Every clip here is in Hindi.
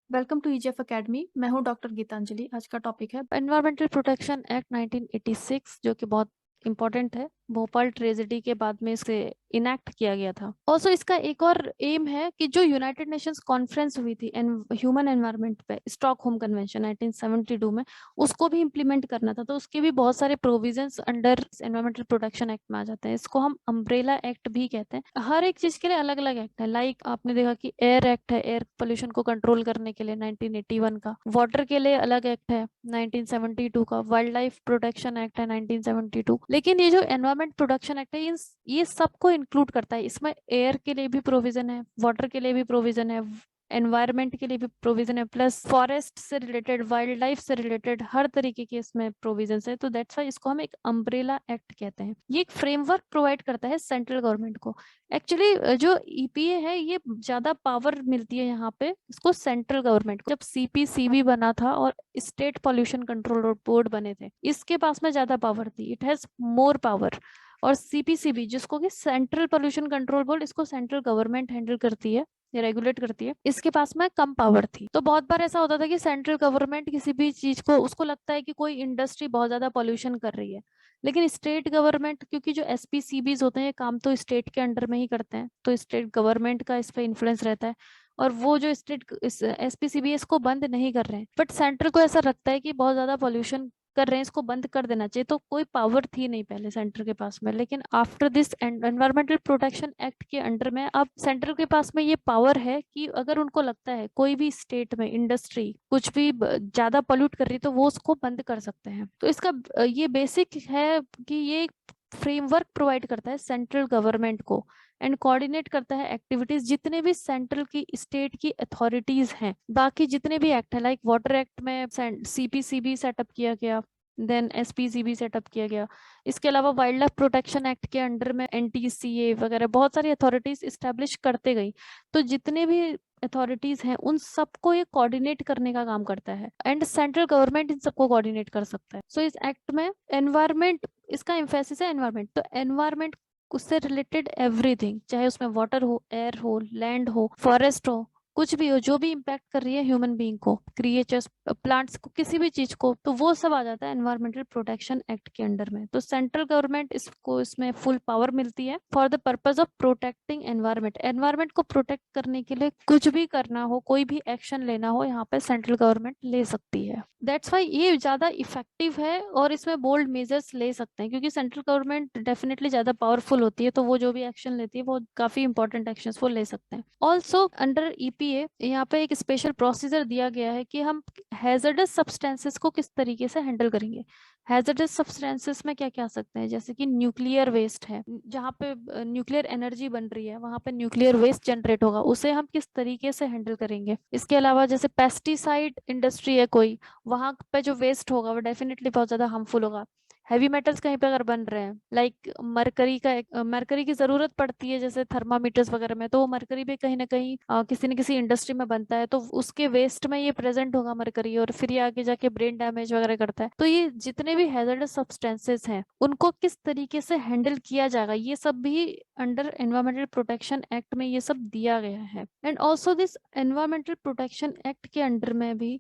Welcome to EGF academy. मैं हूं डॉक्टर गीतांजलि। आज का टॉपिक है एनवायरमेंटल प्रोटेक्शन एक्ट 1986, जो कि बहुत इंपॉर्टेंट है। भोपाल ट्रेजेडी के बाद में इसे इनैक्ट किया गया था। ऑल्सो इसका एक और एम है कि जो यूनाइटेड नेशंस कॉन्फ्रेंस हुई थी ह्यूमन एनवायरनमेंट पे, स्टॉकहोम कन्वेंशन 1972 में, उसको भी इम्प्लीमेंट करना था। तो उसके भी बहुत सारे provisions under environmental protection act में आ जाते हैं। इसको हम अम्ब्रेला एक्ट भी कहते हैं। हर एक चीज के लिए अलग अलग एक्ट है। लाइक आपने देखा कि एयर एक्ट है, एयर पोल्यूशन को कंट्रोल करने के लिए 1981 का। वाटर के लिए अलग एक्ट है 1972 का। वाइल्ड लाइफ प्रोटेक्शन एक्ट है 1972। लेकिन ये जो एनवायरमेंट प्रोटेक्शन एक्ट है, ये सबको इंक्लूड करता है। इसमें एयर के लिए भी प्रोविजन है, वाटर के लिए भी प्रोविजन है, एनवायरमेंट के लिए भी प्रोविजन है, प्लस फॉरेस्ट से रिलेटेड, वाइल्ड लाइफ से रिलेटेड हर तरीके के इसमें प्रोविजन है। तो दैट्स वाई इसको हम एक अम्ब्रेला एक्ट कहते हैं। ये एक फ्रेमवर्क प्रोवाइड करता है सेंट्रल गवर्नमेंट को। एक्चुअली जो ईपीए है, ये ज्यादा पावर मिलती है यहाँ पे इसको सेंट्रल गवर्नमेंट को। जब सीपीसीबी बना था और स्टेट पॉल्यूशन कंट्रोल बोर्ड बने थे, इसके पास में ज्यादा पावर थी। It has more power. और सीपीसीबी, जिसको कि सेंट्रल पॉल्यूशन कंट्रोल बोर्ड, इसको सेंट्रल गवर्नमेंट हैंडल करती है, ये रेगुलेट करती है, इसके पास में कम पावर थी। तो बहुत बार ऐसा होता था कि सेंट्रल गवर्नमेंट किसी भी चीज को, उसको लगता है कि कोई इंडस्ट्री बहुत ज्यादा पॉल्यूशन कर रही है, लेकिन स्टेट गवर्नमेंट, क्योंकि जो एसपीसीबीज होते हैं ये काम तो स्टेट के अंडर में ही करते हैं, तो स्टेट गवर्नमेंट का इस पे इन्फ्लुएंस रहता है। और वो जो स्टेट एसपीसीबी इसको बंद नहीं कर रहे हैं, बट सेंटर को ऐसा लगता है कि बहुत ज्यादा पॉल्यूशन कर रहे हैं, इसको बंद कर देना चाहिए। तो कोई पावर थी नहीं पहले सेंटर के पास में, लेकिन after this environmental protection act के अंडर में अब सेंटर के पास में ये पावर है कि अगर उनको लगता है कोई भी स्टेट में इंडस्ट्री कुछ भी ज्यादा पोल्यूट कर रही है, तो वो उसको बंद कर सकते हैं। तो इसका ये बेसिक है कि ये फ्रेमवर्क प्रोवाइड करता है सेंट्रल गवर्नमेंट को एंड कोऑर्डिनेट करता है एक्टिविटीज जितने भी सेंट्रल की, स्टेट की अथॉरिटीज हैं। बाकी जितने भी एक्ट है, लाइक वाटर एक्ट में सीपीसीबी सेटअप किया गया, देन एसपीसीबी सेटअप किया गया। इसके अलावा वाइल्ड लाइफ प्रोटेक्शन एक्ट के अंडर में एनटीसीए वगैरह बहुत सारी अथॉरिटीज स्टैब्लिश करते गई। तो जितने भी अथॉरिटीज हैं उन सबको ये कोऑर्डिनेट करने का काम करता है, एंड सेंट्रल गवर्नमेंट इन सबको कोऑर्डिनेट कर सकता है। सो इस एक्ट में एनवायरमेंट, इसका एम्फेसिस है एनवायरमेंट। तो एनवायरमेंट, उससे रिलेटेड एवरीथिंग, चाहे उसमें वाटर हो, एयर हो, लैंड हो, फॉरेस्ट हो, कुछ भी हो, जो भी इम्पैक्ट कर रही है ह्यूमन बीइंग को, क्रिएचर्स, प्लांट्स को, किसी भी चीज को, तो वो सब आ जाता है एनवायरमेंटल प्रोटेक्शन एक्ट के अंडर में। तो सेंट्रल गवर्नमेंट इसको, इसमें फुल पावर मिलती है for the purpose of protecting environment. Environment को प्रोटेक्ट करने के लिए कुछ भी करना हो, कोई भी एक्शन लेना हो, यहाँ पे सेंट्रल गवर्नमेंट ले सकती है। दैट्स वाई ये ज्यादा इफेक्टिव है और इसमें बोल्ड मेजर्स ले सकते हैं, क्योंकि सेंट्रल गवर्नमेंट डेफिनेटली ज्यादा पावरफुल होती है, तो वो जो भी एक्शन लेती है वो काफी इंपॉर्टेंट एक्शन वो ले सकते हैं। ऑल्सो अंडर ईपीए यहाँ पे एक स्पेशल प्रोसीजर दिया गया है कि हम हैजर्डस सब्सटेंसेस को किस तरीके से हैंडल करेंगे। हैजर्डस सब्सटेंसेस में क्या क्या आ सकते हैं, जैसे कि न्यूक्लियर वेस्ट है, जहाँ पे न्यूक्लियर एनर्जी बन रही है, वहां पे न्यूक्लियर वेस्ट जनरेट होगा, उसे हम किस तरीके से हैंडल करेंगे। इसके अलावा जैसे पेस्टिसाइड इंडस्ट्री है कोई, वहां पे जो वेस्ट होगा वो डेफिनेटली बहुत ज्यादा हार्मफुल होगा। हैवी मेटल्स कहीं पे अगर बन रहे हैं, लाइक मरकरी का, मरकरी की जरूरत पड़ती है जैसे थर्मामीटर्स वगैरह में, तो वो मरकरी भी कहीं ना कहीं किसी न किसी इंडस्ट्री में बनता है, तो उसके वेस्ट में ये प्रेजेंट होगा मरकरी, और फिर ये आगे जाके ब्रेन डैमेज वगैरह करता है। तो ये जितने भी हैजर्डस सब्सटेंसेस हैं उनको किस तरीके से हैंडल किया जाएगा, ये सब भी अंडर एनवायरमेंटल प्रोटेक्शन एक्ट में ये सब दिया गया है। And also this environmental protection act के अंडर में भी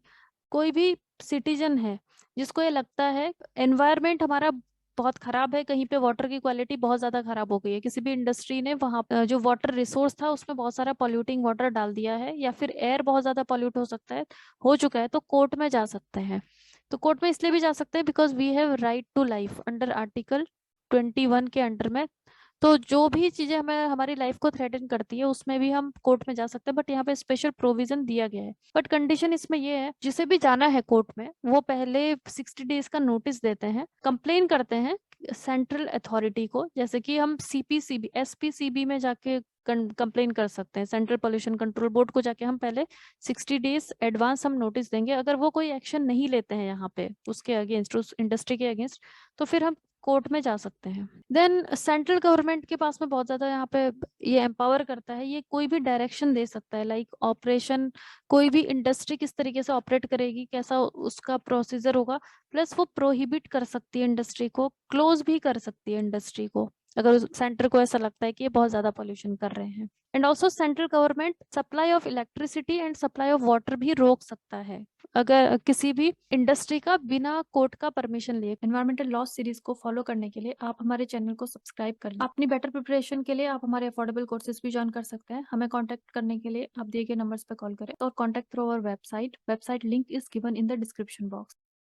कोई भी सिटीजन है जिसको ये लगता है एनवायरमेंट हमारा बहुत खराब है, कहीं पे वाटर की क्वालिटी बहुत ज्यादा खराब हो गई है, किसी भी इंडस्ट्री ने वहां जो वाटर रिसोर्स था उसमें बहुत सारा पॉल्यूटिंग वाटर डाल दिया है, या फिर एयर बहुत ज्यादा पॉल्यूट हो सकता है, हो चुका है, तो कोर्ट में जा सकते हैं। तो कोर्ट में इसलिए भी जा सकते हैं because we have right to life under article 21 के अंडर में। तो जो भी चीजें हमें हमारी लाइफ को थ्रेटन करती है उसमें भी हम कोर्ट में जा सकते हैं, बट यहाँ पे स्पेशल प्रोविजन दिया गया है। बट कंडीशन इसमें ये है, जिसे भी जाना है कोर्ट में वो पहले 60 डेज का नोटिस देते हैं, कंप्लेन करते हैं सेंट्रल अथॉरिटी को। जैसे कि हम सीपीसीबी, एसपीसीबी में जाके कंप्लेन कर सकते हैं, सेंट्रल पोल्यूशन कंट्रोल बोर्ड को जाके हम पहले 60 डेज एडवांस हम नोटिस देंगे। अगर वो कोई एक्शन नहीं लेते हैं यहाँ पे उसके अगेंस्ट, उस इंडस्ट्री के अगेंस्ट, तो फिर हम कोर्ट में जा सकते हैं। देन सेंट्रल गवर्नमेंट के पास में बहुत ज्यादा यहाँ पे ये एम्पावर करता है, ये कोई भी डायरेक्शन दे सकता है, लाइक ऑपरेशन, कोई भी इंडस्ट्री किस तरीके से ऑपरेट करेगी, कैसा उसका प्रोसीजर होगा, प्लस वो प्रोहिबिट कर सकती है इंडस्ट्री को, क्लोज भी कर सकती है इंडस्ट्री को। अगर सेंटर को ऐसा लगता है कि ये बहुत ज्यादा पोल्यूशन कर रहे हैं। And also central government supply of electricity and supply of water भी रोक सकता है अगर किसी भी इंडस्ट्री का बिना कोर्ट का परमिशन लिए। एनवायरमेंटल लॉ सीरीज को फॉलो करने के लिए आप हमारे चैनल को सब्सक्राइब कर लें। अपनी बेटर प्रिपरेशन के लिए आप हमारे अफोर्डेबल कोर्सेज भी ज्वाइन कर सकते हैं। हमें कांटेक्ट करने के लिए आप दिए गए नंबर्स पर कॉल करें और contact through our website link is given in the description box.